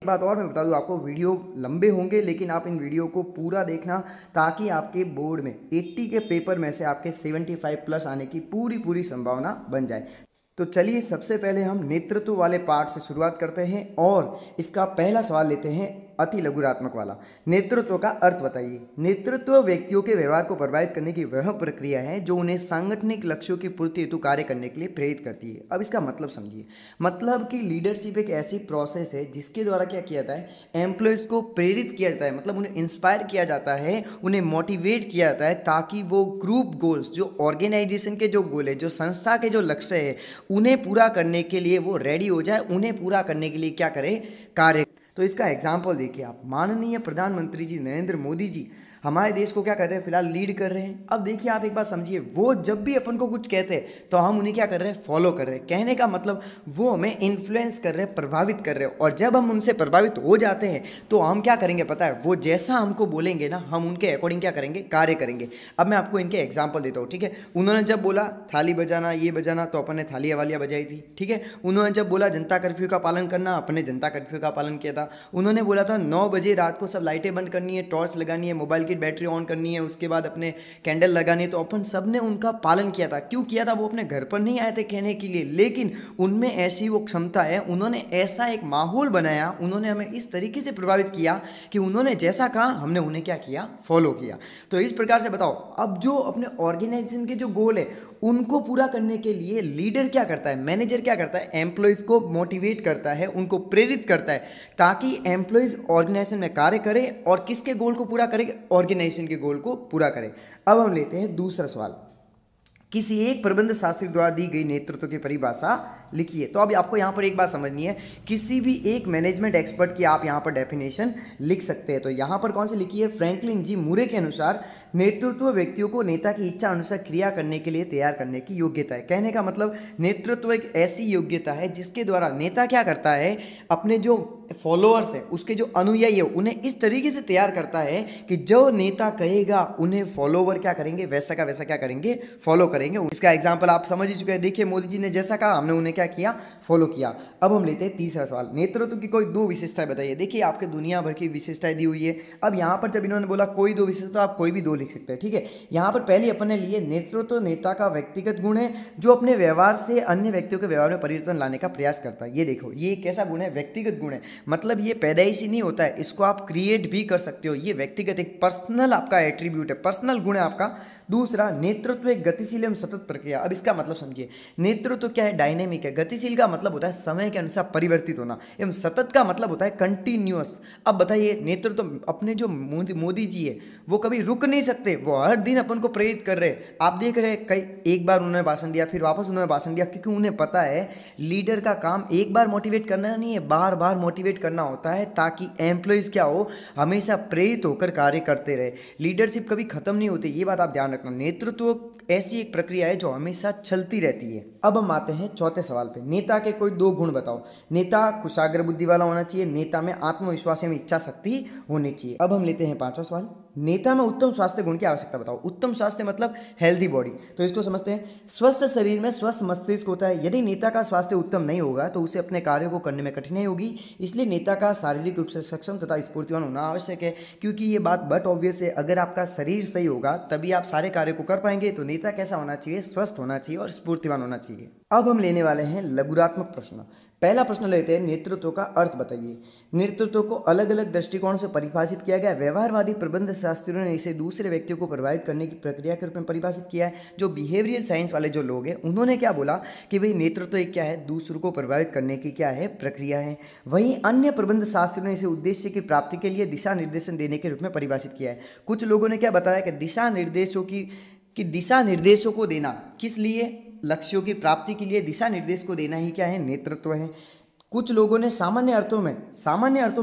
बात और मैं बता दूं आपको, वीडियो लंबे होंगे लेकिन आप इन वीडियो को पूरा देखना, ताकि आपके बोर्ड में 80 के पेपर में से आपके 75 प्लस आने की पूरी पूरी संभावना बन जाए। तो चलिए सबसे पहले हम नेतृत्व वाले पार्ट से शुरुआत करते हैं और इसका पहला सवाल लेते हैं अति लघुरात्मक वाला। नेतृत्व का अर्थ बताइए। नेतृत्व व्यक्तियों के व्यवहार को प्रभावित करने की वह प्रक्रिया है जो उन्हें सांगठनिक लक्ष्यों की पूर्ति हेतु कार्य करने के लिए प्रेरित करती है। अब इसका मतलब समझिए, मतलब कि लीडरशिप एक ऐसी प्रोसेस है जिसके द्वारा क्या किया जाता है, एम्प्लॉयज़ को प्रेरित किया जाता है, मतलब उन्हें इंस्पायर किया जाता है, उन्हें मोटिवेट किया जाता है, ताकि वो ग्रुप गोल्स, जो ऑर्गेनाइजेशन के जो गोल है, जो संस्था के जो लक्ष्य है, उन्हें पूरा करने के लिए वो रेडी हो जाए, उन्हें पूरा करने के लिए क्या करे, कार्य। तो इसका एग्जाम्पल देखिए आप, माननीय प्रधानमंत्री जी नरेंद्र मोदी जी हमारे देश को क्या कर रहे हैं, फिलहाल लीड कर रहे हैं। अब देखिए आप एक बात समझिए, वो जब भी अपन को कुछ कहते हैं तो हम उन्हें क्या कर रहे हैं, फॉलो कर रहे हैं। कहने का मतलब वो हमें इन्फ्लुएंस कर रहे हैं, प्रभावित कर रहे हैं, और जब हम उनसे प्रभावित हो जाते हैं तो हम क्या करेंगे पता है, वो जैसा हमको बोलेंगे ना, हम उनके अकॉर्डिंग क्या करेंगे, कार्य करेंगे। अब मैं आपको इनके एग्जाम्पल देता हूँ, ठीक है। उन्होंने जब बोला थाली बजाना, ये बजाना, तो अपन ने थालियाँ वालियाँ बजाई थी, ठीक है। उन्होंने जब बोला जनता कर्फ्यू का पालन करना, अपन ने जनता कर्फ्यू का पालन किया था। उन्होंने बोला था 9 बजे रात को सब लाइटें बंद करनी है, टॉर्च लगानी है, मोबाइल की बैटरी ऑन करनी है, उसके बाद अपने कैंडल लगानी है, तो अपन सब ने उनका पालन किया था। क्यों किया था, वो अपने घर पर नहीं आए थे कहने के लिए, लेकिन उनमें ऐसी वो क्षमता है, उन्होंने ऐसा एक माहौल बनाया, उन्होंने हमें इस तरीके से प्रभावित किया कि उन्होंने जैसा कहा हमने उन्हें क्या किया, फॉलो किया। तो इस प्रकार से बताओ, अब जो अपने ऑर्गेनाइजेशन के जो गोल है उनको पूरा करने के लिए लीडर क्या करता है, मैनेजर क्या करता है, एम्प्लॉयज़ को मोटिवेट करता है, उनको प्रेरित करता है, ताकि एम्प्लॉयज़ ऑर्गेनाइजेशन में कार्य करें और किसके गोल को पूरा करें, ऑर्गेनाइजेशन के गोल को पूरा करें। अब हम लेते हैं दूसरा सवाल, किसी एक प्रबंध शास्त्री द्वारा दी गई नेतृत्व की परिभाषा लिखिए। तो अब आपको यहाँ पर एक बात समझनी है, किसी भी एक मैनेजमेंट एक्सपर्ट की आप यहाँ पर डेफिनेशन लिख सकते हैं। तो यहाँ पर कौन सी लिखी है, फ्रैंकलिन जी मूरे के अनुसार नेतृत्व व्यक्तियों को नेता की इच्छा अनुसार क्रिया करने के लिए तैयार करने की योग्यता है। कहने का मतलब नेतृत्व एक ऐसी योग्यता है जिसके द्वारा नेता क्या करता है, अपने जो फॉलोअर्स है, उसके जो अनुयायी है, उन्हें इस तरीके से तैयार करता है कि जो नेता कहेगा उन्हें फॉलोवर क्या करेंगे, वैसा का वैसा क्या करेंगे, फॉलो करेंगे। इसका एग्जांपल आप समझ ही चुके हैं, देखिए मोदी जी ने जैसा कहा हमने उन्हें क्या किया, फॉलो किया। अब हम लेते हैं तीसरा सवाल, नेतृत्व की कोई 2 विशेषताएं बताइए। देखिए आपके दुनिया भर की विशेषताएं दी हुई है। अब यहाँ पर जब इन्होंने बोला कोई 2 विशेषता, आप कोई भी 2 लिख सकते हैं, ठीक है। यहाँ पर पहली अपन ने लिए, नेतृत्व नेता का व्यक्तिगत गुण है जो अपने व्यवहार से अन्य व्यक्तियों के व्यवहार में परिवर्तन लाने का प्रयास करता है। ये देखो, ये कैसा गुण है, व्यक्तिगत गुण है, मतलब ये पैदाइशी नहीं होता है, इसको आप क्रिएट भी कर सकते हो। ये व्यक्तिगत एक पर्सनल आपका एट्रीब्यूट है, पर्सनल गुण है आपका। दूसरा, नेतृत्व एक गतिशील एवं सतत प्रक्रिया। अब इसका मतलब समझिए, नेतृत्व क्या है, डायनेमिक है। गतिशील का मतलब होता है समय के अनुसार परिवर्तित होना, एवं सतत का मतलब होता है कंटिन्यूअस। अब बताइए, नेतृत्व अपने जो मोदी जी है वो कभी रुक नहीं सकते, वो हर दिन अपन को प्रेरित कर रहे हैं। आप देख रहे हैं, कई एक बार उन्होंने भाषण दिया, फिर वापस उन्होंने भाषण दिया, क्योंकि उन्हें पता है लीडर का काम एक बार मोटिवेट करना नहीं है, बार बार मोटिवेट करना होता है, ताकि एम्प्लॉयज़ क्या हो, हमेशा प्रेरित होकर कार्य करते रहे। लीडरशिप कभी खत्म नहीं होती, ये बात आप ध्यान रखना। नेतृत्व ऐसी एक प्रक्रिया है जो हमेशा चलती रहती है। अब हम आते हैं चौथे सवाल पे, नेता के कोई 2 गुण बताओ। नेता कुशाग्र बुद्धि वाला होना चाहिए, नेता में आत्मविश्वास एवं इच्छा शक्ति होनी चाहिए। अब हम लेते हैं 5वां सवाल, नेता में उत्तम स्वास्थ्य गुण की आवश्यकता बताओ। उत्तम स्वास्थ्य मतलब हेल्दी बॉडी, तो इसको समझते हैं। स्वस्थ शरीर में स्वस्थ मस्तिष्क होता है। यदि नेता का स्वास्थ्य उत्तम नहीं होगा तो उसे अपने कार्यों को करने में कठिनाई होगी, इसलिए नेता का शारीरिक रूप से सक्षम तथा स्फूर्तिवान होना आवश्यक है। क्योंकि ये बात बट ऑब्वियस है, अगर आपका शरीर सही होगा तभी आप सारे कार्य को कर पाएंगे। तो नेता कैसा होना चाहिए, स्वस्थ होना चाहिए और स्फूर्तिवान होना चाहिए। अब हम लेने वाले हैं लघुरात्मक प्रश्न। पहला प्रश्न लेते हैं, नेतृत्व का अर्थ बताइए। नेतृत्व को अलग अलग दृष्टिकोण से परिभाषित किया गया। व्यवहारवादी प्रबंध शास्त्रियों ने इसे दूसरे व्यक्तियों को प्रभावित करने की प्रक्रिया के रूप में परिभाषित किया है। जो बिहेवियरल साइंस वाले जो लोग हैं उन्होंने क्या बोला कि भाई नेतृत्व एक क्या है, दूसरों को प्रभावित करने की क्या है, प्रक्रिया है। वहीं अन्य प्रबंध शास्त्रियों ने इसे उद्देश्य की प्राप्ति के लिए दिशा निर्देशन देने के रूप में परिभाषित किया है। कुछ लोगों ने क्या बताया कि दिशा निर्देशों को देना, किस लिए, लक्ष्यों की प्राप्ति के लिए दिशा निर्देश को देना ही क्या है, नेतृत्व है। कुछ लोगों ने सामान्य अर्थों में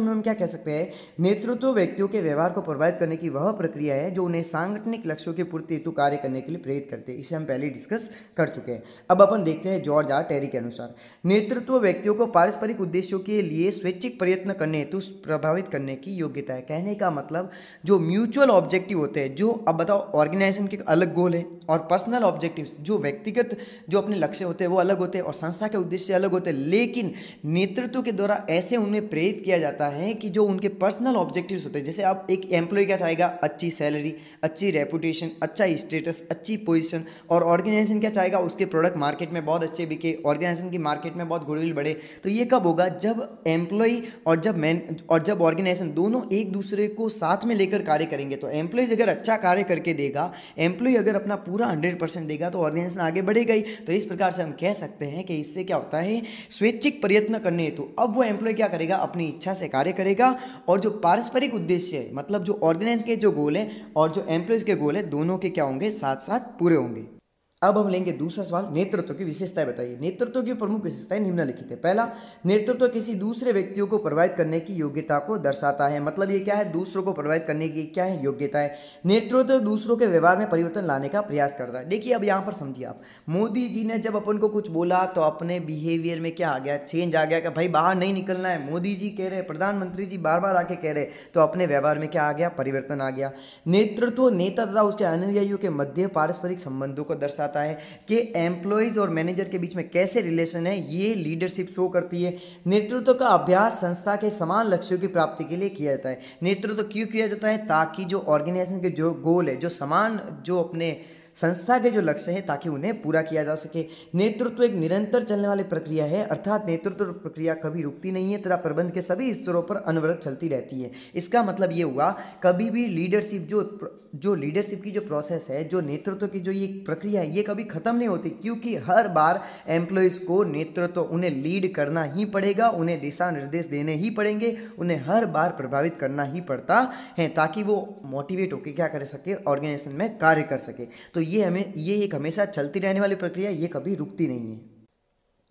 हम क्या कह सकते हैं, नेतृत्व व्यक्तियों के व्यवहार को प्रभावित करने की वह प्रक्रिया है जो उन्हें सांगठनिक लक्ष्यों की पूर्ति हेतु कार्य करने के लिए प्रेरित करते हैं। इसे हम पहले डिस्कस कर चुके हैं। अब अपन देखते हैं जॉर्ज आर टेरी के अनुसार, नेतृत्व व्यक्तियों को पारस्परिक उद्देश्यों के लिए स्वैच्छिक प्रयत्न करने हेतु प्रभावित करने की योग्यता है। कहने का मतलब जो म्यूचुअल ऑब्जेक्टिव होते हैं, जो अब बताओ ऑर्गेनाइजेशन के अलग गोल है और पर्सनल ऑब्जेक्टिव्स जो व्यक्तिगत जो अपने लक्ष्य होते हैं वो अलग होते हैं और संस्था के उद्देश्य अलग होते हैं, लेकिन नेतृत्व के द्वारा ऐसे उन्हें प्रेरित किया जाता है कि जो उनके पर्सनल ऑब्जेक्टिव्स होते हैं, जैसे आप एक एम्प्लॉय क्या चाहेगा, अच्छी सैलरी, अच्छी रेपुटेशन, अच्छा स्टेटस, अच्छी पोजीशन, और ऑर्गेनाइजेशन क्या चाहेगा, उसके प्रोडक्ट मार्केट में बहुत अच्छे बिके, ऑर्गेनाइजेशन की मार्केट में बहुत गुडविल बढ़े। तो ये कब होगा, जब एम्प्लॉय और जब ऑर्गेनाइजेशन दोनों एक दूसरे को साथ में लेकर कार्य करेंगे। तो एम्प्लॉय अगर अच्छा कार्य करके देगा, एम्प्लॉय अगर अपना पूरा 100% देगा तो ऑर्गेनाइजेशन आगे बढ़ेगा ही। तो इस प्रकार से हम कह सकते हैं कि इससे क्या होता है, स्वैच्छिक प्रयत्न करने हेतु अब वो एम्प्लॉय क्या करेगा, अपनी इच्छा से कार्य करेगा, और जो पारस्परिक उद्देश्य है, मतलब जो ऑर्गेनाइजेशन के जो गोल है और जो एम्प्लॉयज के गोल है, दोनों के क्या होंगे, साथ साथ पूरे होंगे। अब हम लेंगे दूसरा सवाल, नेतृत्व की विशेषताएं बताइए। नेतृत्व की प्रमुख विशेषताएं निम्नलिखित है। पहला, नेतृत्व किसी दूसरे व्यक्तियों को प्रभावित करने की योग्यता को दर्शाता है। मतलब ये क्या है, दूसरों को प्रभावित करने की क्या है, योग्यता है। नेतृत्व दूसरों के व्यवहार में परिवर्तन लाने का प्रयास करता है। देखिए अब यहाँ पर समझिए आप, मोदी जी ने जब अपन को कुछ बोला तो अपने बिहेवियर में क्या आ गया, चेंज आ गया कि भाई बाहर नहीं निकलना है। मोदी जी कह रहे, प्रधानमंत्री जी बार बार आके कह रहे, तो अपने व्यवहार में क्या आ गया, परिवर्तन आ गया। नेतृत्व नेता तथा उसके अनुयायियों के मध्य पारस्परिक संबंधों को दर्शाता है कि एम्प्लॉयज और मैनेजर के बीच में कैसे रिलेशन है, ये लीडरशिप शो करती है। नेतृत्व का अभ्यास संस्था के समान लक्ष्यों की प्राप्ति के लिए किया जाता है। नेतृत्व क्यों किया जाता है, ताकि जो ऑर्गेनाइजेशन के जो गोल है, जो समान जो अपने संस्था के जो लक्ष्य है, ताकि उन्हें पूरा किया जा सके। नेतृत्व एक निरंतर चलने वाली प्रक्रिया है, अर्थात नेतृत्व प्रक्रिया कभी रुकती नहीं है तथा प्रबंध के सभी स्तरों पर अनवरत चलती रहती है। इसका मतलब ये हुआ, कभी भी लीडरशिप जो लीडरशिप की जो प्रोसेस है, जो नेतृत्व की जो ये प्रक्रिया है, ये कभी खत्म नहीं होती, क्योंकि हर बार एम्प्लॉयज़ को नेतृत्व उन्हें लीड करना ही पड़ेगा, उन्हें दिशा निर्देश देने ही पड़ेंगे, उन्हें हर बार प्रभावित करना ही पड़ता है, ताकि वो मोटिवेट होकर क्या कर सके, ऑर्गेनाइजेशन में कार्य कर सके। तो ये एक हमेशा चलती रहने वाली प्रक्रिया, ये कभी रुकती नहीं है।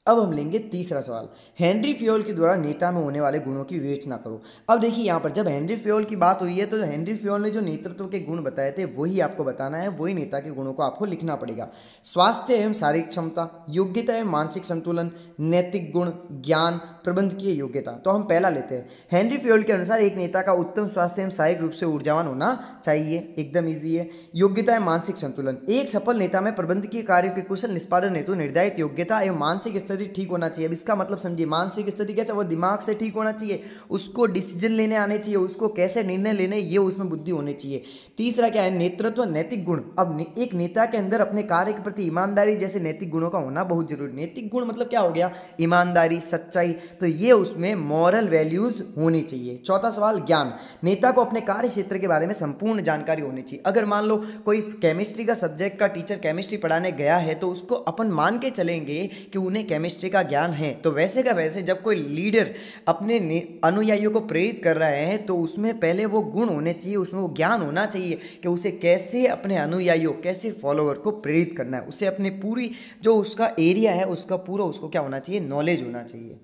अब हम लेंगे तीसरा सवाल, हेनरी फ्योल के द्वारा नेता में होने वाले गुणों की विवेचना करो। अब देखिए यहाँ पर जब हेनरी फ्योल की बात हुई है, तो हेनरी फ्योल ने जो नेतृत्व के गुण बताए थे वही आपको बताना है, वही नेता के गुणों को आपको लिखना पड़ेगा। स्वास्थ्य एवं शारीरिक क्षमता, योग्यता एवं मानसिक संतुलन, नैतिक गुण, ज्ञान, प्रबंधकीय योग्यता। तो हम पहला लेते हैं। हेनरी फ्योल के अनुसार एक नेता का उत्तम स्वास्थ्य एवं शारीरिक रूप से ऊर्जावान होना चाहिए, एकदम ईजी है। योग्यता एवं मानसिक संतुलन, एक सफल नेता में प्रबंधकीय कार्यों के कुशल निष्पादन हेतु निर्धारित योग्यता एवं मानसिक स्थिति ठीक होना चाहिए। अब इसका मतलब समझिए, मानसिक स्थिति कैसे, वो दिमाग से ठीक होना चाहिए, उसको डिसीजन लेने आने चाहिए, उसको कैसे निर्णय लेने, ये उसमें बुद्धि होनी चाहिए। तीसरा क्या है, नेतृत्व नैतिक गुण। अब एक नेता के अंदर अपने कार्य के प्रति ईमानदारी जैसे नैतिक गुणों का होना बहुत जरूरी। नैतिक गुण मतलब क्या हो गया, ईमानदारी, सच्चाई, तो ये उसमें मॉरल वैल्यूज होनी चाहिए। चौथा सवाल, ज्ञान। नेता को अपने कार्य क्षेत्र के बारे में संपूर्ण जानकारी होनी चाहिए। अगर मान लो कोई केमिस्ट्री का सब्जेक्ट का टीचर केमिस्ट्री पढ़ाने गया है, तो उसको अपन मान के चलेंगे कि उन्हें केमिस्ट्री का ज्ञान है। तो वैसे का वैसे जब कोई लीडर अपने अनुयायियों को प्रेरित कर रहा है, तो उसमें पहले वो गुण होने चाहिए, उसमें वो ज्ञान होना चाहिए कि उसे कैसे अपने अनुयायियों, कैसे फॉलोअर को प्रेरित करना है। उसे अपने पूरी जो उसका एरिया है, उसका पूरा उसको क्या होना चाहिए, नॉलेज होना चाहिए।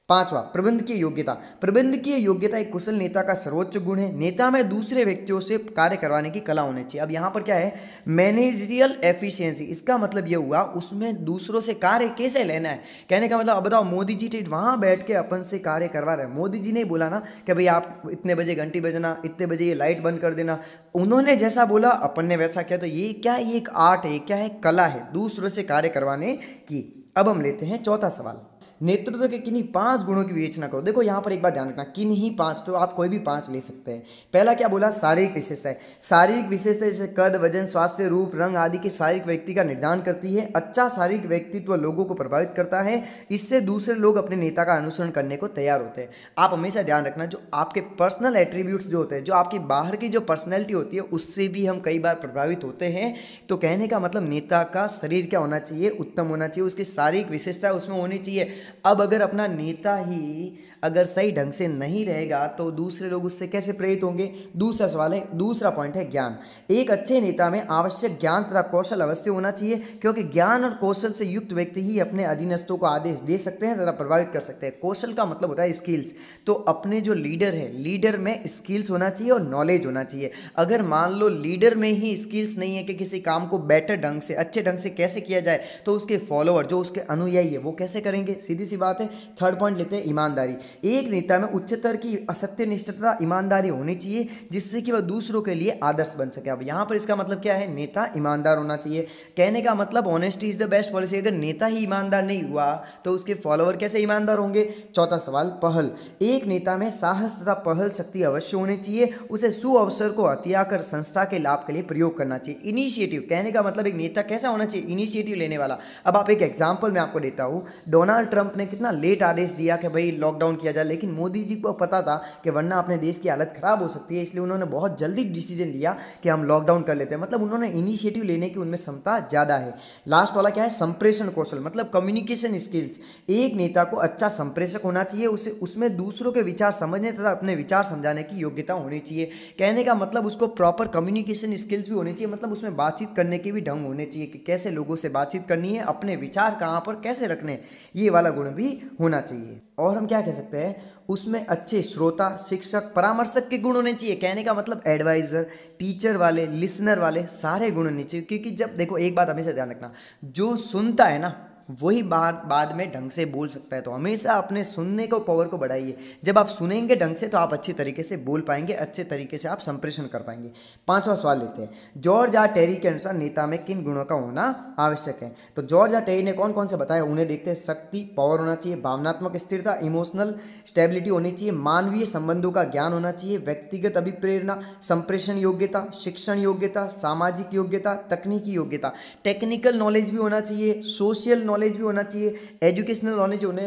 पांचवा, प्रबंधकीय योग्यता। प्रबंधकीय योग्यता एक कुशल नेता का सर्वोच्च गुण है। नेता में दूसरे व्यक्तियों से कार्य करवाने की कला होनी चाहिए। अब यहाँ पर क्या है, मैनेजरियल एफिशिएंसी। इसका मतलब ये हुआ, उसमें दूसरों से कार्य कैसे लेना है। कहने का मतलब, अब बताओ, मोदी जी वहाँ बैठ के अपन से कार्य करवा रहे हैं। मोदी जी ने बोला ना कि भाई आप इतने बजे घंटी बजना, इतने बजे ये लाइट बंद कर देना, उन्होंने जैसा बोला अपन ने वैसा किया। तो ये क्या है, ये एक आर्ट है, क्या है, कला है दूसरों से कार्य करवाने की। अब हम लेते हैं चौथा सवाल, नेतृत्व के किन्हीं 5 गुणों की विवेचना करो। देखो यहाँ पर एक बात ध्यान रखना, किन्हीं 5, तो आप कोई भी 5 ले सकते हैं। पहला क्या बोला, शारीरिक विशेषताएं। शारीरिक विशेषता जैसे कद, वजन, स्वास्थ्य, रूप, रंग आदि के शारीरिक व्यक्ति का निर्धारण करती है। अच्छा शारीरिक व्यक्तित्व लोगों को प्रभावित करता है, इससे दूसरे लोग अपने नेता का अनुसरण करने को तैयार होते हैं। आप हमेशा ध्यान रखना, जो आपके पर्सनल एट्रीब्यूट्स जो होते हैं, जो आपकी बाहर की जो पर्सनैलिटी होती है, उससे भी हम कई बार प्रभावित होते हैं। तो कहने का मतलब, नेता का शरीर क्या होना चाहिए, उत्तम होना चाहिए, उसकी शारीरिक विशेषता उसमें होनी चाहिए। अब अगर अपना नेता ही अगर सही ढंग से नहीं रहेगा, तो दूसरे लोग उससे कैसे प्रेरित होंगे। दूसरा सवाल है, दूसरा पॉइंट है ज्ञान। एक अच्छे नेता में आवश्यक ज्ञान तथा कौशल अवश्य होना चाहिए, क्योंकि ज्ञान और कौशल से युक्त व्यक्ति ही अपने अधीनस्थों को आदेश दे सकते हैं तथा प्रभावित कर सकते हैं। कौशल का मतलब होता है स्किल्स। तो अपने जो लीडर है, लीडर में स्किल्स होना चाहिए और नॉलेज होना चाहिए। अगर मान लो लीडर में ही स्किल्स नहीं है कि किसी काम को बेटर ढंग से, अच्छे ढंग से कैसे किया जाए, तो उसके फॉलोअर, जो उसके अनुयायी है, वो कैसे करेंगे, सीधी सी बात है। थर्ड पॉइंट लेते हैं, ईमानदारी। एक नेता में उच्चतर की सत्यनिष्ठता ईमानदारी होनी चाहिए जिससे कि वह दूसरों के लिए आदर्श बन सके। अब यहाँ पर इसका मतलब क्या है, नेता ईमानदार होना चाहिए। कहने का मतलब honesty is the best policy. अगर नेता ही ईमानदार नहीं हुआ तो उसके फॉलोअर कैसे ईमानदार होंगे। चौथा सवाल, पहल। एक नेता में साहस तथा पहल शक्ति अवश्य होनी चाहिए। उसे सुअवसर को हथिया कर संस्था के लाभ के लिए प्रयोग करना चाहिए। इनिशिएटिव, कहने का मतलब एक नेता कैसा होना चाहिए, इनिशिएटिव लेने वाला। अब आप एक एग्जांपल मैं आपको देता हूँ। डोनाल्ड ट्रंप ने कितना लेट आदेश दिया कि भाई लॉकडाउन किया जाए, लेकिन मोदी जी को पता था कि वरना अपने देश की हालत खराब हो सकती है, इसलिए उन्होंने बहुत जल्दी डिसीजन लिया कि हम लॉकडाउन कर लेते हैं। मतलब उन्होंने इनिशिएटिव लेने की उनमें क्षमता ज़्यादा है। लास्ट वाला क्या है, संप्रेषण कौशल, मतलब कम्युनिकेशन स्किल्स। एक नेता को अच्छा संप्रेषक होना चाहिए। उसे उसमें दूसरों के विचार समझने तथा अपने विचार समझाने की योग्यता होनी चाहिए। कहने का मतलब उसको प्रॉपर कम्युनिकेशन स्किल्स भी होनी चाहिए, मतलब उसमें बातचीत करने के भी ढंग होने चाहिए कि कैसे लोगों से बातचीत करनी है, अपने विचार कहाँ पर कैसे रखने हैं, ये वाला गुण भी होना चाहिए। और हम क्या कह सकते हैं, उसमें अच्छे श्रोता, शिक्षक, परामर्शक के गुण होने चाहिए। कहने का मतलब एडवाइज़र, टीचर वाले, लिसनर वाले सारे गुण होने चाहिए। क्योंकि जब देखो, एक बात हमेशा ध्यान रखना, जो सुनता है ना वही बाद में ढंग से बोल सकता है। तो हमेशा अपने सुनने को पावर को बढ़ाइए। जब आप सुनेंगे ढंग से तो आप अच्छे तरीके से बोल पाएंगे, अच्छे तरीके से आप संप्रेषण कर पाएंगे। पांचवा सवाल लेते हैं, जॉर्ज आर टेरी के अनुसार नेता में किन गुणों का होना आवश्यक है। तो जॉर्ज आर टेरी ने कौन कौन से बताया, उन्हें देखते हैं। शक्ति, पावर होना चाहिए। भावनात्मक स्थिरता, इमोशनल स्टेबिलिटी होनी चाहिए। मानवीय संबंधों का ज्ञान होना चाहिए। व्यक्तिगत अभिप्रेरणा, संप्रेषण योग्यता, शिक्षण योग्यता, सामाजिक योग्यता, तकनीकी योग्यता, टेक्निकल नॉलेज भी होना चाहिए, सोशल नॉलेज भी होना चाहिए, एजुकेशनल नॉलेज होने।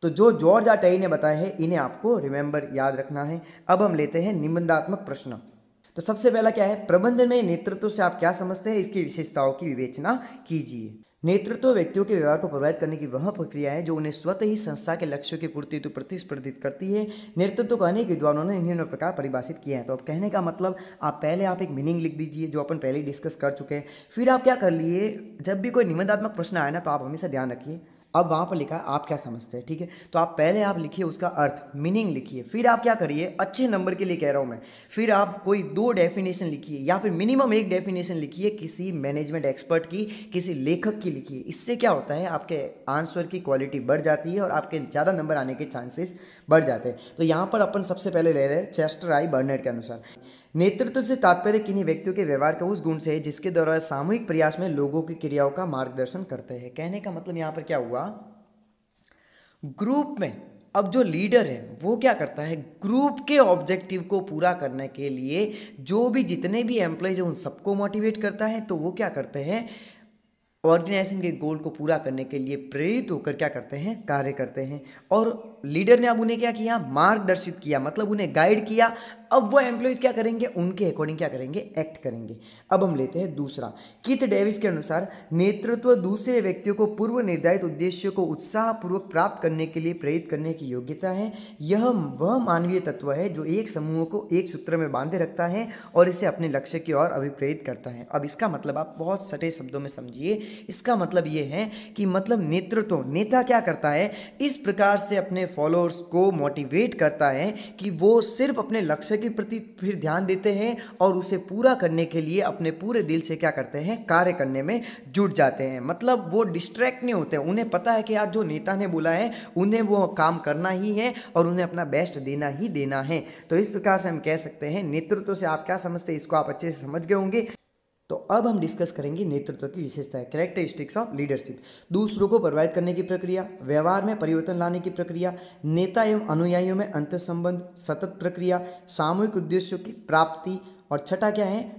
तो जो जॉर्ज आर टेरी ने बताया है इन्हें आपको रिमेंबर याद रखना है। अब हम लेते हैं निबंधात्मक प्रश्न। तो सबसे पहला क्या है, प्रबंधन में नेतृत्व से आप क्या समझते हैं, इसकी विशेषताओं की विवेचना कीजिए। नेतृत्व व्यक्तियों के व्यवहार को प्रभावित करने की वह प्रक्रिया है जो उन्हें स्वतः ही संस्था के लक्ष्यों की पूर्ति हेतु प्रतिस्पर्धित करती है। नेतृत्व को अनेक विद्वानों ने निम्न प्रकार परिभाषित किया है। तो अब कहने का मतलब, आप पहले आप एक मीनिंग लिख दीजिए जो अपन पहले ही डिस्कस कर चुके हैं। फिर आप क्या कर लिए, जब भी कोई निबंधात्मक प्रश्न आए ना तो आप हमेशा ध्यान रखिए, अब वहाँ पर लिखा है आप क्या समझते हैं, ठीक है। तो आप पहले आप लिखिए उसका अर्थ, मीनिंग लिखिए। फिर आप क्या करिए, अच्छे नंबर के लिए कह रहा हूँ मैं, फिर आप कोई 2 डेफिनेशन लिखिए या फिर मिनिमम 1 डेफिनेशन लिखिए, किसी मैनेजमेंट एक्सपर्ट की, किसी लेखक की लिखिए। इससे क्या होता है, आपके आंसर की क्वालिटी बढ़ जाती है और आपके ज़्यादा नंबर आने के चांसेस बढ़ जाते हैं। तो यहाँ पर अपन सबसे पहले ले रहे हैं चेस्टर आई बर्नर्ड के अनुसार, नेतृत्व से तात्पर्य किन्हीं व्यक्तियों के व्यवहार के उस गुण से है जिसके द्वारा सामूहिक प्रयास में लोगों की क्रियाओं का मार्गदर्शन करते हैं। कहने का मतलब यहाँ पर क्या हुआ, ग्रुप में अब जो लीडर है वो क्या करता है, ग्रुप के ऑब्जेक्टिव को पूरा करने के लिए जो भी जितने भी एम्प्लॉयज हैं उन सबको मोटिवेट करता है। तो वो क्या करते हैं, ऑर्गेनाइजेशन के गोल को पूरा करने के लिए प्रेरित होकर क्या करते हैं, कार्य करते हैं। और लीडर ने अब उन्हें क्या किया, मार्गदर्शित किया, मतलब उन्हें गाइड किया। अब वो एम्प्लॉयज़ क्या करेंगे, उनके अकॉर्डिंग क्या करेंगे, एक्ट करेंगे। अब हम लेते हैं दूसरा, कीथ डेविस के अनुसार नेतृत्व दूसरे व्यक्तियों को पूर्व निर्धारित उद्देश्यों को उत्साहपूर्वक प्राप्त करने के लिए प्रेरित करने की योग्यता है। यह वह मानवीय तत्व है जो एक समूह को एक सूत्र में बांधे रखता है और इसे अपने लक्ष्य की ओर अभिप्रेरित करता है। अब इसका मतलब आप बहुत सटे शब्दों में समझिए। इसका मतलब ये है कि मतलब नेतृत्व, नेता क्या करता है, इस प्रकार से अपने फॉलोअर्स को मोटिवेट करता है कि वो सिर्फ अपने लक्ष्य के प्रति फिर ध्यान देते हैं और उसे पूरा करने के लिए अपने पूरे दिल से क्या करते हैं, कार्य करने में जुट जाते हैं। मतलब वो डिस्ट्रैक्ट नहीं होते, उन्हें पता है कि यार जो नेता ने बोला है उन्हें वो काम करना ही है और उन्हें अपना बेस्ट देना ही देना है। तो इस प्रकार से हम कह सकते हैं नेतृत्व से आप क्या समझते हैं, इसको आप अच्छे से समझ गए होंगे। तो अब हम डिस्कस करेंगे नेतृत्व की विशेषताएं, कैरेक्टरिस्टिक्स ऑफ लीडरशिप। दूसरों को प्रभावित करने की प्रक्रिया, व्यवहार में परिवर्तन लाने की प्रक्रिया, नेता एवं अनुयायियों में अंतर्संबंध, सतत प्रक्रिया, सामूहिक उद्देश्यों की प्राप्ति, और छठा क्या है,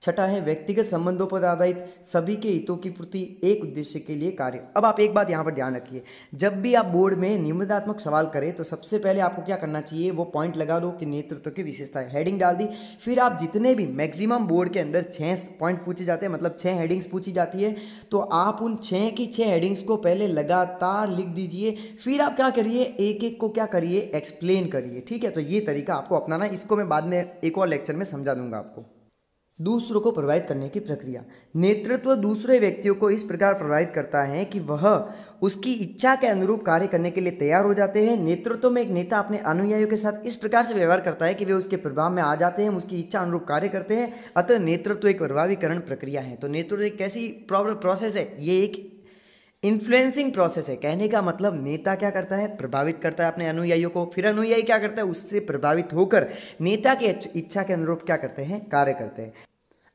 छठा है व्यक्तिगत संबंधों पर आधारित सभी के हितों की पूर्ति, एक उद्देश्य के लिए कार्य। अब आप एक बात यहाँ पर ध्यान रखिए, जब भी आप बोर्ड में निबंधात्मक सवाल करें तो सबसे पहले आपको क्या करना चाहिए, वो पॉइंट लगा लो कि नेतृत्व की विशेषताएं, हेडिंग डाल दी। फिर आप जितने भी मैक्सिमम बोर्ड के अंदर 6 पॉइंट पूछे जाते हैं, मतलब 6 हेडिंग्स पूछी जाती है, तो आप उन 6 की 6 हेडिंग्स को पहले लगातार लिख दीजिए। फिर आप क्या करिए, एक एक को क्या करिए, एक्सप्लेन करिए, ठीक है। तो ये तरीका आपको अपनाना, इसको मैं बाद में एक और लेक्चर में समझा दूंगा आपको। दूसरों को प्रभावित करने की प्रक्रिया, नेतृत्व दूसरे व्यक्तियों को इस प्रकार प्रभावित करता है कि वह उसकी इच्छा के अनुरूप कार्य करने के लिए तैयार हो जाते हैं। नेतृत्व में एक नेता अपने अनुयायियों के साथ इस प्रकार से व्यवहार करता है कि वे उसके प्रभाव में आ जाते हैं, उसकी इच्छा अनुरूप कार्य करते हैं। अतः नेतृत्व एक प्रभावीकरण प्रक्रिया है। तो नेतृत्व एक कैसी प्रोसेस है, ये एक इन्फ्लुएंसिंग प्रोसेस है। कहने का मतलब नेता क्या करता है, प्रभावित करता है अपने अनुयायियों को, फिर अनुयायी क्या करता है, उससे प्रभावित होकर नेता की इच्छा के अनुरूप क्या करते हैं, कार्य करते हैं।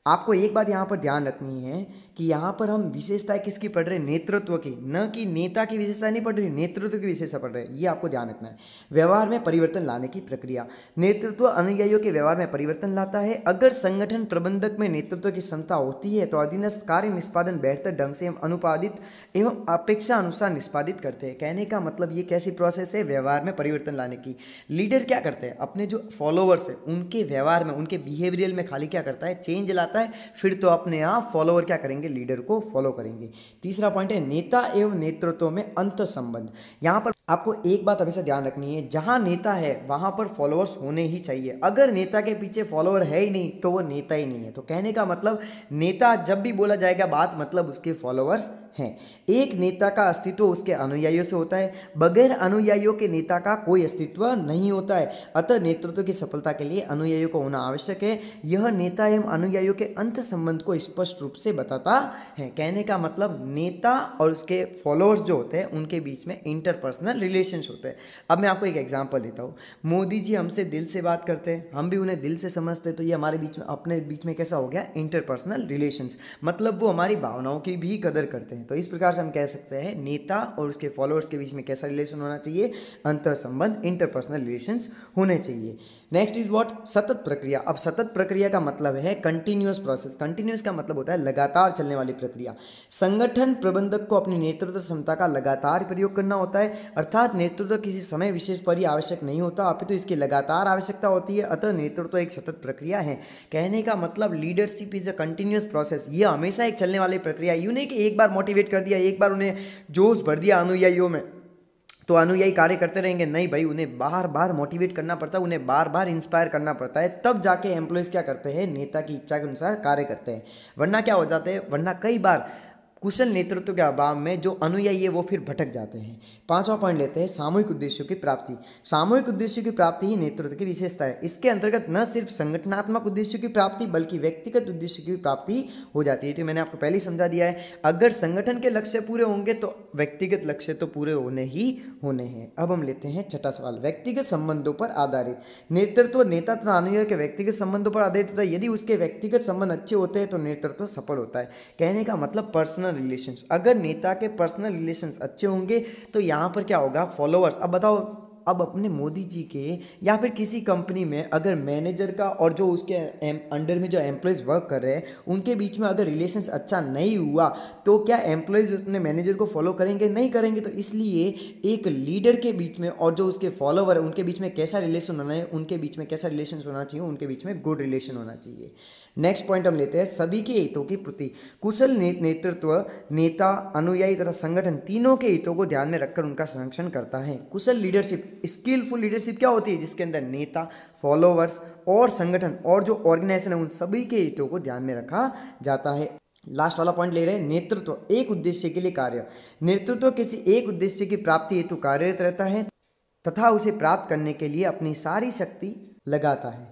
आपको एक बात यहाँ पर ध्यान रखनी है कि यहाँ पर हम विशेषताएं किसकी पढ़ रहे हैं, नेतृत्व की, न कि नेता की विशेषता नहीं पढ़ रही, नेतृत्व की विशेषता पढ़ रहे हैं। ये आपको ध्यान रखना है। व्यवहार में परिवर्तन लाने की प्रक्रिया, नेतृत्व अनुयायियों के व्यवहार में परिवर्तन लाता है। अगर संगठन प्रबंधक में नेतृत्व की क्षमता होती है तो अधीनस्थ कार्य निष्पादन बेहतर ढंग से अनुपादित एवं अपेक्षा अनुसार निष्पादित करते हैं। कहने का मतलब ये कैसी प्रोसेस है, व्यवहार में परिवर्तन लाने की। लीडर क्या करते हैं, अपने जो फॉलोअर्स है उनके व्यवहार में, उनके बिहेवियरल में खाली क्या करता है, चेंज लाता है, फिर तो अपने आप फॉलोअर क्या करेंगे, लीडर को फॉलो करेंगे। तीसरा पॉइंट है नेता एवं नेतृत्व में अंत संबंध। यहां पर आपको एक बात हमेशा ध्यान रखनी है, जहां नेता है वहां पर फॉलोअर्स होने ही चाहिए। अगर नेता के पीछे फॉलोअर है ही नहीं तो वो नेता ही नहीं है। तो कहने का मतलब नेता जब भी बोला जाएगा बात, मतलब उसके फॉलोअर्स हैं। एक नेता का अस्तित्व उसके अनुयायियों से होता है, बगैर अनुयायियों के नेता का कोई अस्तित्व नहीं होता है। अतः नेतृत्व की सफलता के लिए अनुयायियों को होना आवश्यक है। यह नेता एवं अनुयायियों के अंत संबंध को स्पष्ट रूप से बताता है। कहने का मतलब नेता और उसके फॉलोअर्स जो होते हैं उनके बीच में इंटरपर्सनल रिलेशंस होते हैं। अब मैं आपको एक एग्जांपल देता हूँ। मोदी जी हमसे दिल से बात करते हैं, हम भी उन्हें दिल से समझते हैं, तो ये हमारे बीच में, अपने बीच में कैसा हो गया, इंटरपर्सनल रिलेशंस। मतलब वो हमारी भावनाओं की भी कदर करते हैं। तो इस प्रकार से हम कह सकते हैं नेता और उसके फॉलोअर्स के बीच में कैसा रिलेशन होना चाहिए, अंतर संबंध, इंटरपर्सनल रिलेशंस होने चाहिए। नेक्स्ट इज व्हाट, सतत प्रक्रिया। अब सतत प्रक्रिया का मतलब है कंटिन्यूअस प्रोसेस। कंटिन्यूअस का मतलब होता है लगातार चलने वाली प्रक्रिया। संगठन प्रबंधक को अपनी नेतृत्व क्षमता का लगातार प्रयोग करना होता है, अर्थात नेतृत्व किसी समय विशेष पर ही आवश्यक नहीं होता, अपितु तो इसकी लगातार आवश्यकता होती है। अतः नेतृत्व एक सतत प्रक्रिया है। कहने का मतलब leadership is a continuous process. ये हमेशा एक चलने वाली प्रक्रिया, यूं नहीं कि एक बार मोटिवेट कर दिया, एक बार उन्हें जोश भर दिया अनुयायियों में तो अनुयायी कार्य करते रहेंगे। नहीं भाई, उन्हें बार बार मोटिवेट करना पड़ता है, उन्हें बार बार इंस्पायर करना पड़ता है, तब जाके एम्प्लॉयज़ क्या करते हैं, नेता की इच्छा के अनुसार कार्य करते हैं। वरना क्या हो जाते हैं, वरना कई बार कुशल नेतृत्व के अभाव में जो अनुयायी है वो फिर भटक जाते हैं। पांचवा पॉइंट लेते हैं सामूहिक उद्देश्यों की प्राप्ति। सामूहिक उद्देश्यों की प्राप्ति ही नेतृत्व की विशेषता है। इसके अंतर्गत न सिर्फ संगठनात्मक उद्देश्यों की प्राप्ति बल्कि व्यक्तिगत उद्देश्यों की भी प्राप्ति हो जाती है। तो मैंने आपको पहले ही समझा दिया है, अगर संगठन के लक्ष्य पूरे होंगे तो व्यक्तिगत लक्ष्य तो पूरे होने ही होने हैं। अब हम लेते हैं छठा सवाल, व्यक्तिगत संबंधों पर आधारित। नेतृत्व नेता तथा अनुयायी के व्यक्तिगत संबंधों पर आधारित होता है। यदि उसके व्यक्तिगत संबंध अच्छे होते हैं तो नेतृत्व सफल होता है। कहने का मतलब पर्सनल रिलेशंस, अगर नेता के पर्सनल रिलेशंस अच्छे होंगे तो यहाँ पर क्या होगा, फॉलोअर्स। अब बताओ, अब अपने मोदी जी के या फिर किसी कंपनी में अगर मैनेजर का और जो उसके अंडर में जो एम्प्लॉयज़ वर्क कर रहे हैं उनके बीच में अगर रिलेशंस अच्छा नहीं हुआ तो क्या एम्प्लॉयज़ अपने मैनेजर को फॉलो करेंगे, नहीं करेंगे। तो इसलिए एक लीडर के बीच में और जो उसके फॉलोवर है उनके बीच में कैसा रिलेशन होना है, उनके बीच में कैसा रिलेशन होना चाहिए, उनके बीच में गुड रिलेशन होना चाहिए। नेक्स्ट पॉइंट हम लेते हैं सभी के हितों की पूर्ति। कुशल नेतृत्व नेता, अनुयायी तथा संगठन तीनों के हितों को ध्यान में रखकर उनका संरक्षण करता है। कुशल लीडरशिप, स्किलफुल लीडरशिप क्या होती है, जिसके अंदर नेता, फॉलोवर्स और संगठन और जो ऑर्गेनाइजेशन है उन सभी के हितों को ध्यान में रखा जाता है। लास्ट वाला पॉइंट ले रहे हैं नेतृत्व एक उद्देश्य के लिए कार्य। नेतृत्व किसी एक उद्देश्य की प्राप्ति हेतु कार्यरत रहता है तथा उसे प्राप्त करने के लिए अपनी सारी शक्ति लगाता है।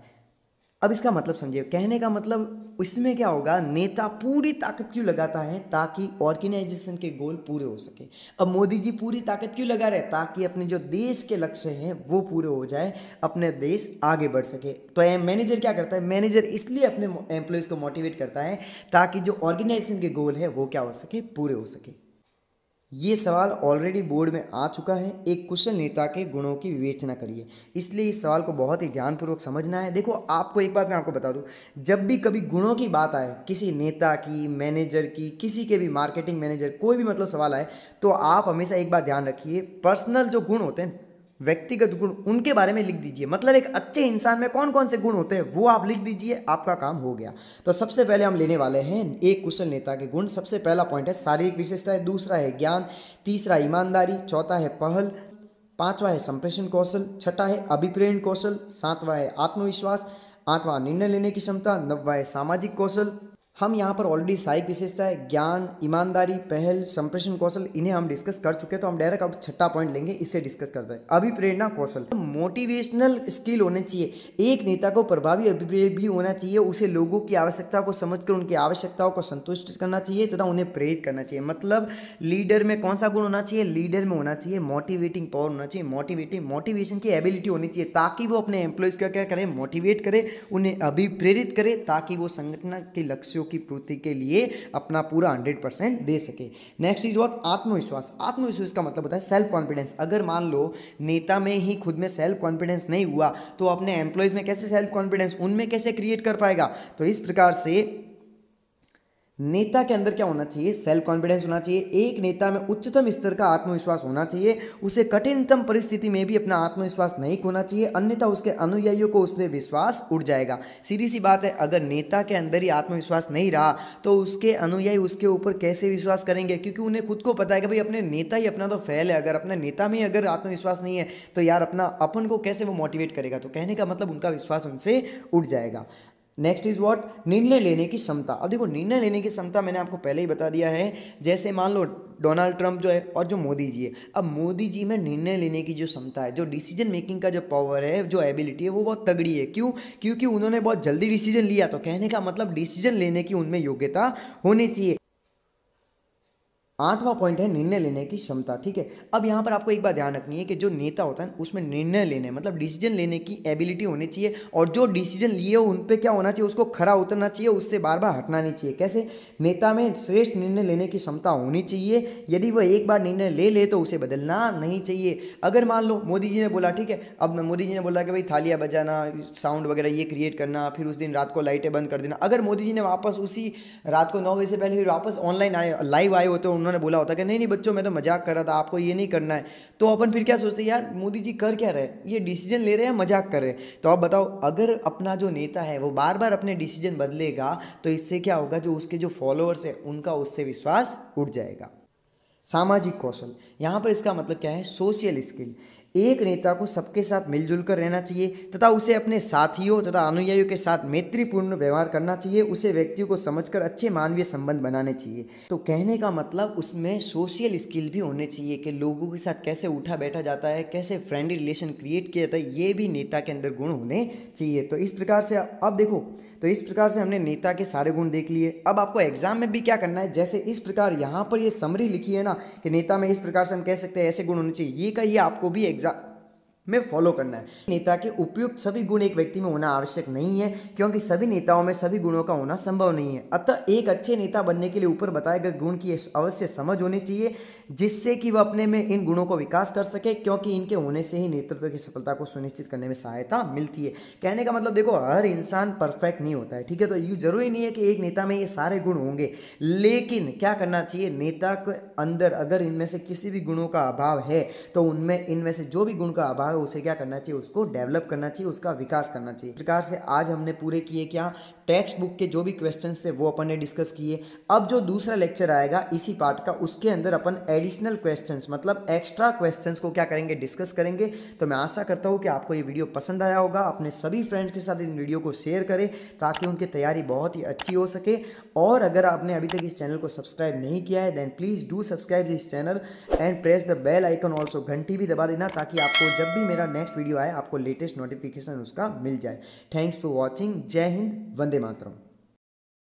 अब इसका मतलब समझिए, कहने का मतलब इसमें क्या होगा, नेता पूरी ताकत क्यों लगाता है, ताकि ऑर्गेनाइजेशन के गोल पूरे हो सके। अब मोदी जी पूरी ताकत क्यों लगा रहे हैं, ताकि अपने जो देश के लक्ष्य हैं वो पूरे हो जाए, अपने देश आगे बढ़ सके। तो मैनेजर क्या करता है, मैनेजर इसलिए अपने एम्प्लॉयज़ को मोटिवेट करता है ताकि जो ऑर्गेनाइजेशन के गोल है वो क्या हो सके, पूरे हो सके। ये सवाल ऑलरेडी बोर्ड में आ चुका है। एक कुशल नेता के गुणों की विवेचना करिए, इसलिए इस सवाल को बहुत ही ध्यानपूर्वक समझना है। देखो, आपको एक बात मैं आपको बता दूं, जब भी कभी गुणों की बात आए, किसी नेता की, मैनेजर की, किसी के भी, मार्केटिंग मैनेजर, कोई भी मतलब सवाल आए, तो आप हमेशा एक बात ध्यान रखिए, पर्सनल जो गुण होते हैं, व्यक्तिगत गुण, उनके बारे में लिख दीजिए। मतलब एक अच्छे इंसान में कौन कौन से गुण होते हैं वो आप लिख दीजिए, आपका काम हो गया। तो सबसे पहले हम लेने वाले हैं एक कुशल नेता के गुण। सबसे पहला पॉइंट है शारीरिक विशेषता है, दूसरा है ज्ञान, तीसरा ईमानदारी, चौथा है पहल, पांचवा है संप्रेषण कौशल, छठा है अभिप्रेरण कौशल, सातवां है आत्मविश्वास, आठवां निर्णय लेने की क्षमता, नौवां है सामाजिक कौशल, हम यहाँ पर ऑलरेडी सहायक विशेषताएं, ज्ञान, ईमानदारी, पहल, संप्रेषण कौशल, इन्हें हम डिस्कस कर चुके हैं। तो हम डायरेक्ट अब छठा पॉइंट लेंगे, इससे डिस्कस करते हैं। अभिप्रेरणा कौशल, मोटिवेशनल स्किल होने चाहिए। एक नेता को प्रभावी अभिप्रेरित भी होना चाहिए। उसे लोगों की आवश्यकता को समझकर उनकी आवश्यकताओं को संतुष्ट करना चाहिए तथा उन्हें प्रेरित करना चाहिए। मतलब लीडर में कौन सा गुण होना चाहिए? लीडर में होना चाहिए मोटिवेटिंग पावर होना चाहिए, मोटिवेशन की एबिलिटी होनी चाहिए, ताकि वो अपने एम्प्लॉयज़ को क्या करें? मोटिवेट करे, उन्हें अभिप्रेरित करे, ताकि वो संगठन के लक्ष्यों की पूर्ति के लिए अपना पूरा 100% दे सके। Next is what? आत्मविश्वास। आत्मविश्वास का मतलब होता है सेल्फ कॉन्फिडेंस। अगर मान लो नेता में ही खुद में सेल्फ कॉन्फिडेंस नहीं हुआ तो अपने एम्प्लॉयज़ में कैसे सेल्फ कॉन्फिडेंस, उनमें कैसे क्रिएट कर पाएगा? तो इस प्रकार से नेता के अंदर क्या होना चाहिए? सेल्फ कॉन्फिडेंस होना चाहिए। एक नेता में उच्चतम स्तर का आत्मविश्वास होना चाहिए। उसे कठिनतम परिस्थिति में भी अपना आत्मविश्वास नहीं खोना चाहिए, अन्यथा उसके अनुयायियों को उस पर विश्वास उठ जाएगा। सीधी सी बात है, अगर नेता के अंदर ही आत्मविश्वास नहीं रहा तो उसके अनुयायी उसके ऊपर कैसे विश्वास करेंगे? क्योंकि उन्हें खुद को पता है कि भाई अपने नेता ही अपना तो फेल है। अगर अपने नेता में अगर आत्मविश्वास नहीं है तो यार अपन को कैसे वो मोटिवेट करेगा? तो कहने का मतलब उनका विश्वास उनसे उठ जाएगा। Next is what? निर्णय लेने की क्षमता। अब देखो, निर्णय लेने की क्षमता मैंने आपको पहले ही बता दिया है। जैसे मान लो डोनाल्ड ट्रंप जो है और जो मोदी जी है, अब मोदी जी में निर्णय लेने की जो क्षमता है, जो डिसीजन मेकिंग का जो पावर है, जो एबिलिटी है, वो बहुत तगड़ी है। क्यों? क्योंकि उन्होंने बहुत जल्दी डिसीजन लिया। तो कहने का मतलब डिसीजन लेने की उनमें योग्यता होनी चाहिए। आठवां पॉइंट है निर्णय लेने की क्षमता। ठीक है, अब यहाँ पर आपको एक बात ध्यान रखनी है कि जो नेता होता है उसमें निर्णय लेने मतलब डिसीजन लेने की एबिलिटी होनी चाहिए, और जो डिसीजन लिए हो उन पे क्या होना चाहिए? उसको खरा उतरना चाहिए, उससे बार बार हटना नहीं चाहिए। कैसे? नेता में श्रेष्ठ निर्णय लेने की क्षमता होनी चाहिए। यदि वह एक बार निर्णय ले तो उसे बदलना नहीं चाहिए। अगर मान लो मोदी जी ने बोला, ठीक है, अब मोदी जी ने बोला कि भाई थालियां बजाना, साउंड वगैरह ये क्रिएट करना, फिर उस दिन रात को लाइटें बंद कर देना। अगर मोदी जी ने वापस उसी रात को 9 बजे से पहले फिर वापस ऑनलाइन आए, लाइव आए होते, उन्होंने बोला होता कि नहीं बच्चों मैं तो मजाक कर रहा था, आपको ये नहीं करना है, तो अपन फिर क्या सोचते? यार मोदी जी कर क्या रहे? ये डिसीजन ले रहे हैं, मजाक कर रहे हैं। तो आप बताओ, अगर अपना जो नेता है वो बार बार अपने डिसीजन बदलेगा तो इससे क्या होगा? जो उसके जो फॉलोअर्स है उनका उससे विश्वास उठ जाएगा। सामाजिक कौशल, यहाँ पर इसका मतलब क्या है? Social skill. एक नेता को सबके साथ मिलजुल कर रहना चाहिए तथा उसे अपने साथियों तथा अनुयायियों के साथ मैत्रीपूर्ण व्यवहार करना चाहिए। उसे व्यक्तियों को समझकर अच्छे मानवीय संबंध बनाने चाहिए। तो कहने का मतलब उसमें सोशल स्किल भी होने चाहिए कि लोगों के साथ कैसे उठा बैठा जाता है, कैसे फ्रेंडली रिलेशन क्रिएट किया जाता है, ये भी नेता के अंदर गुण होने चाहिए। तो इस प्रकार से अब देखो, तो इस प्रकार से हमने नेता के सारे गुण देख लिए। अब आपको एग्जाम में भी क्या करना है? जैसे इस प्रकार यहाँ पर ये समरी लिखी है ना कि नेता में इस प्रकार से हम कह सकते हैं ऐसे गुण होने चाहिए, ये का ये आपको भी एग्जाम में फॉलो करना है। नेता के उपयुक्त सभी गुण एक व्यक्ति में होना आवश्यक नहीं है, क्योंकि सभी नेताओं में सभी गुणों का होना संभव नहीं है। अतः एक अच्छे नेता बनने के लिए ऊपर बताए गए गुण की अवश्य समझ होनी चाहिए, जिससे कि वह अपने में इन गुणों को विकास कर सके, क्योंकि इनके होने से ही नेतृत्व की सफलता को सुनिश्चित करने में सहायता मिलती है। कहने का मतलब देखो, हर इंसान परफेक्ट नहीं होता है, ठीक है, तो ये जरूरी नहीं है कि एक नेता में ये सारे गुण होंगे, लेकिन क्या करना चाहिए? नेता के अंदर अगर इनमें से किसी भी गुणों का अभाव है तो उनमें इनमें से जो भी गुण का अभाव है उसे क्या करना चाहिए? उसको डेवलप करना चाहिए, उसका विकास करना चाहिए। इस प्रकार से आज हमने पूरे किए क्या? टेक्स्ट बुक के जो भी क्वेश्चंस थे वो अपन ने डिस्कस किए। अब जो दूसरा लेक्चर आएगा इसी पार्ट का, उसके अंदर अपन एडिशनल क्वेश्चंस मतलब एक्स्ट्रा क्वेश्चंस को क्या करेंगे? डिस्कस करेंगे। तो मैं आशा करता हूँ कि आपको ये वीडियो पसंद आया होगा। अपने सभी फ्रेंड्स के साथ इन वीडियो को शेयर करें ताकि उनकी तैयारी बहुत ही अच्छी हो सके। और अगर आपने अभी तक इस चैनल को सब्सक्राइब नहीं किया है then please do subscribe this channel and press the bell icon also, घंटी भी दबा देना ताकि आपको जब भी मेरा नेक्स्ट वीडियो आए आपको लेटेस्ट नोटिफिकेशन उसका मिल जाए। Thanks for watching. जय हिंद, वंदे मातरम।